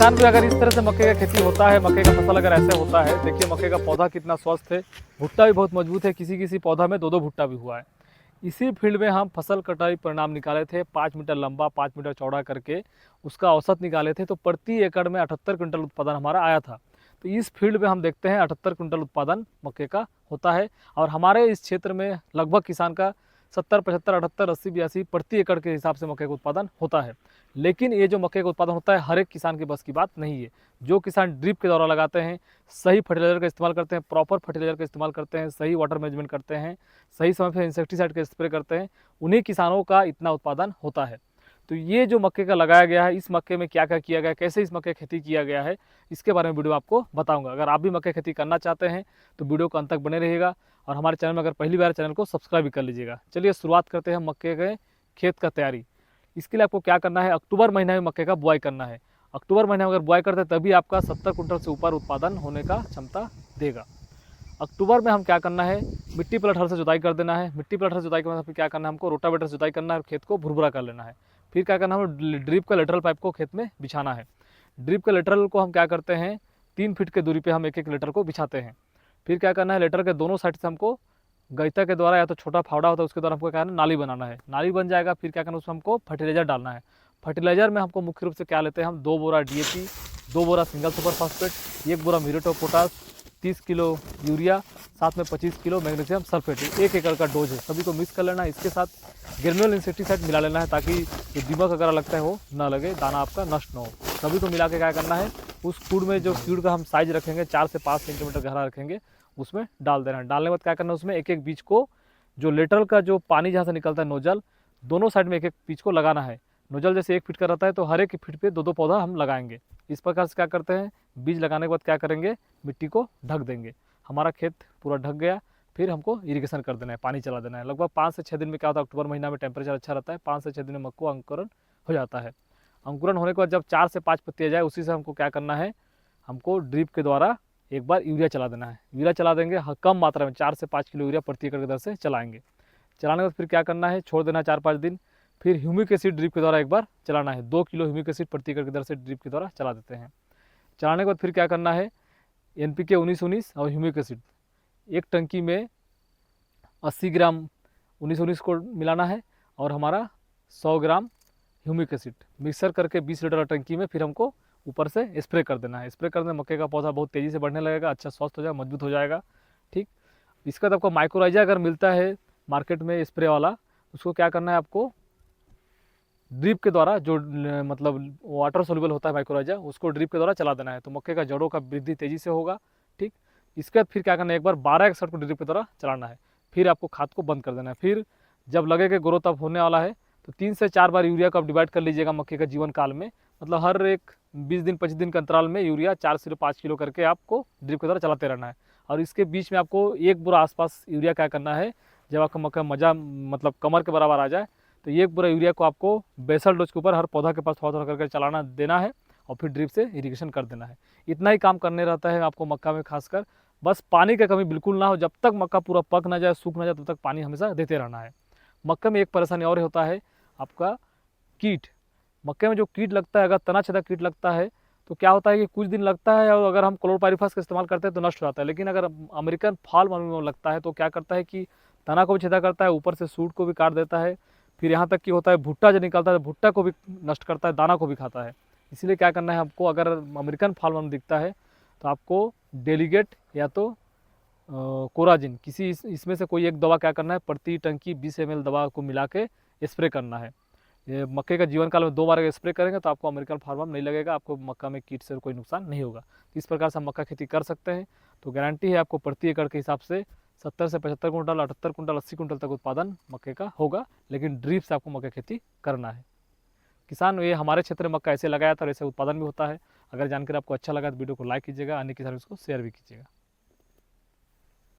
किसान भी अगर इस तरह से मक्के का खेती होता है, मक्के का फसल अगर ऐसे होता है, देखिए मक्के का पौधा कितना स्वस्थ है, भुट्टा भी बहुत मजबूत है, किसी किसी पौधा में दो दो भुट्टा भी हुआ है। इसी फील्ड में हम फसल कटाई परिणाम निकाले थे, 5 मीटर लंबा 5 मीटर चौड़ा करके उसका औसत निकाले थे, तो प्रति एकड़ में 78 क्विंटल उत्पादन हमारा आया था। तो इस फील्ड में हम देखते हैं 78 क्विंटल उत्पादन मक्के का होता है, और हमारे इस क्षेत्र में लगभग किसान का 70 75 78 80 82 प्रति एकड़ के हिसाब से मक्के का उत्पादन होता है। लेकिन ये जो मक्के का उत्पादन होता है हर एक किसान की बस की बात नहीं है। जो किसान ड्रिप के द्वारा लगाते हैं, सही फर्टिलाइजर का इस्तेमाल करते हैं, प्रॉपर फर्टिलाइजर का इस्तेमाल करते हैं, सही वाटर मैनेजमेंट करते हैं, सही समय पर इंसेक्टिसाइड का स्प्रे करते हैं, उन्हीं किसानों का इतना उत्पादन होता है। तो ये जो मक्के का लगाया गया है, इस मक्के में क्या क्या किया गया है, कैसे इस मक्के खेती किया गया है, इसके बारे में वीडियो आपको बताऊंगा। अगर आप भी मक्के खेती करना चाहते हैं तो वीडियो को अंत तक बने रहिएगा, और हमारे चैनल में अगर पहली बार चैनल को सब्सक्राइब भी कर लीजिएगा। चलिए शुरुआत करते हैं मक्के के खेत का तैयारी। इसके लिए आपको क्या करना है, अक्टूबर महीने में मक्के का बुआई करना है। अक्टूबर महीने में अगर बुआई करते हैं तभी आपका 70 कुंटल से ऊपर उत्पादन होने का क्षमता देगा। अक्टूबर में हम क्या करना है, मिट्टी प्लट हल से जुताई कर देना है। मिट्टी प्लट हल से जुताई के बाद फिर क्या करना है, हमको रोटावेटर से जुताई करना है और खेत को भुरभुरा कर लेना है। फिर क्या करना है, हमें ड्रिप का लेटरल पाइप को खेत में बिछाना है। ड्रिप के लेटरल को हम क्या करते हैं, 3 फीट के दूरी पे हम एक एक लेटर को बिछाते हैं। फिर क्या करना है, लेटर के दोनों साइड से हमको गईता के द्वारा या तो छोटा फावड़ा होता है उसके द्वारा हमको क्या करना है, नाली बनाना है। नाली बन जाएगा, फिर क्या करना है, उसमें हमको फर्टिलाइजर डालना है। फर्टिलाइजर में हमको मुख्य रूप से क्या लेते हैं, हम 2 बोरा DAP, 2 Bora single super phosphate, 1 Bora muriate of potash, 30 kilo urea, साथ में 25 किलो मैग्नीशियम सल्फेट, 1 एकड़ का डोज है, सभी को मिक्स कर लेना है। इसके साथ ग्रेनुअल इंसेक्टिसाइड मिला लेना है, ताकि जो दीमक वगैरह लगता है वो ना लगे, दाना आपका नष्ट ना हो। सभी को मिला के क्या करना है, उस फूड में जो फीड का हम साइज रखेंगे 4 से 5 सेंटीमीटर गहरा रखेंगे, उसमें डाल देना है। डालने के बाद क्या करना है, उसमें एक एक बीज को, जो लेटरल का जो पानी जहाँ से निकलता है नोजल, दोनों साइड में एक एक बीज को लगाना है। नोजल जैसे 1 फीट का रहता है तो हर एक फीट पे 2 2 पौधा हम लगाएंगे। इस प्रकार से क्या करते हैं, बीज लगाने के बाद क्या करेंगे, मिट्टी को ढक देंगे। हमारा खेत पूरा ढक गया, फिर हमको इरिगेशन कर देना है, पानी चला देना है। लगभग 5 से 6 दिन में क्या होता है, अक्टूबर महीना में टेम्परेचर अच्छा रहता है, 5 से 6 दिन में मक्को अंकुरण हो जाता है। अंकुरण होने के बाद जब 4 से 5 पत्ती आ जाए, उसी से हमको क्या करना है, हमको ड्रिप के द्वारा एक बार यूरिया चला देना है। यूरिया चला देंगे कम मात्रा में, 4 से 5 किलो यूरिया प्रति एकड़ की दर से चलाएंगे। चलाने के बाद फिर क्या करना है, छोड़ देना 4-5 दिन। फिर ह्यूमिक एसिड ड्रिप के द्वारा एक बार चलाना है, 2 किलो ह्यूमिक एसिड प्रति एकड़ की दर से ड्रिप के द्वारा चला देते हैं। चलाने के बाद फिर क्या करना है, NPK 19-19 और ह्यूमिक एसिड एक टंकी में 80 ग्राम 19-19 को मिलाना है, और हमारा 100 ग्राम ह्यूमिक एसिड मिक्सर करके 20 लीटर टंकी में फिर हमको ऊपर से स्प्रे कर देना है। स्प्रे करने में मक्के का पौधा बहुत तेज़ी से बढ़ने लगेगा, अच्छा स्वस्थ हो जाएगा, मजबूत हो जाएगा। ठीक, इसका तो आपको माइक्रोराइजा अगर मिलता है मार्केट में स्प्रे वाला, उसको क्या करना है, आपको ड्रिप के द्वारा, जो मतलब वाटर सोल्यूबल होता है माइक्रोराइजा, उसको ड्रिप के द्वारा चला देना है, तो मक्के का जड़ों का वृद्धि तेज़ी से होगा। ठीक, इसके बाद फिर क्या करना है, एक बार 12 को ड्रिप के द्वारा चलाना है। फिर आपको खाद को बंद कर देना है। फिर जब लगे कि ग्रोथ अब होने वाला है, तो 3 से 4 बार यूरिया को आप डिवाइड कर लीजिएगा मक्के का जीवन काल में। मतलब हर एक 20 दिन 25 दिन के अंतराल में यूरिया 4 से 5 किलो करके आपको ड्रिप के द्वारा चलाते रहना है। और इसके बीच में आपको 1 बोरा आसपास यूरिया क्या करना है, जब आपका मक्का मजा मतलब कमर के बराबर आ जाए, तो 1 बोरा यूरिया को आपको बेसल डोज के ऊपर हर पौधा के पास थोड़ा थोड़ा करके चलाना देना है, और फिर ड्रिप से इरिगेशन कर देना है। इतना ही काम करने रहता है आपको मक्का में खासकर। बस पानी की कमी बिल्कुल ना हो, जब तक मक्का पूरा पक ना जाए, सूख ना जाए, तब तक पानी हमेशा देते रहना है। मक्के में एक परेशानी और होता है, आपका कीट। मक्के में जो कीट लगता है, अगर तना छेदक कीट लगता है, तो क्या होता है कि कुछ दिन लगता है, और अगर हम क्लोरोपाइरीफास का इस्तेमाल करते हैं तो नष्ट हो जाता है। लेकिन अगर अमेरिकन फॉल में लगता है तो क्या करता है कि तना को भी छेदा करता है, ऊपर से सूट को भी काट देता है। फिर यहाँ तक कि होता है भुट्टा जो निकलता है, भुट्टा को भी नष्ट करता है, दाना को भी खाता है। इसीलिए क्या करना है आपको, अगर अमेरिकन फॉल दिखता है तो आपको डेलीगेट या तो कोराजिन, किसी इसमें से कोई एक दवा क्या करना है, प्रति टंकी 20 ml दवा को मिला के स्प्रे करना है। ये मक्के का जीवन काल में 2 बार स्प्रे करेंगे तो आपको अमेरिकन फार्मम नहीं लगेगा, आपको मक्का में कीट से कोई नुकसान नहीं होगा। तो इस प्रकार से हम मक्का खेती कर सकते हैं। तो गारंटी है आपको प्रति एकड़ के हिसाब से 70 से 75 कुंटल, 78 कुंटल, 80 कुंटल तक उत्पादन मक्के का होगा। लेकिन ड्रिप से आपको मक्का खेती करना है। किसान, ये हमारे क्षेत्र में मक्का ऐसे लगाया था और ऐसे उत्पादन भी होता है। अगर जानकर आपको अच्छा लगा तो वीडियो को लाइक कीजिएगा, अन्य किसान को शेयर भी कीजिएगा।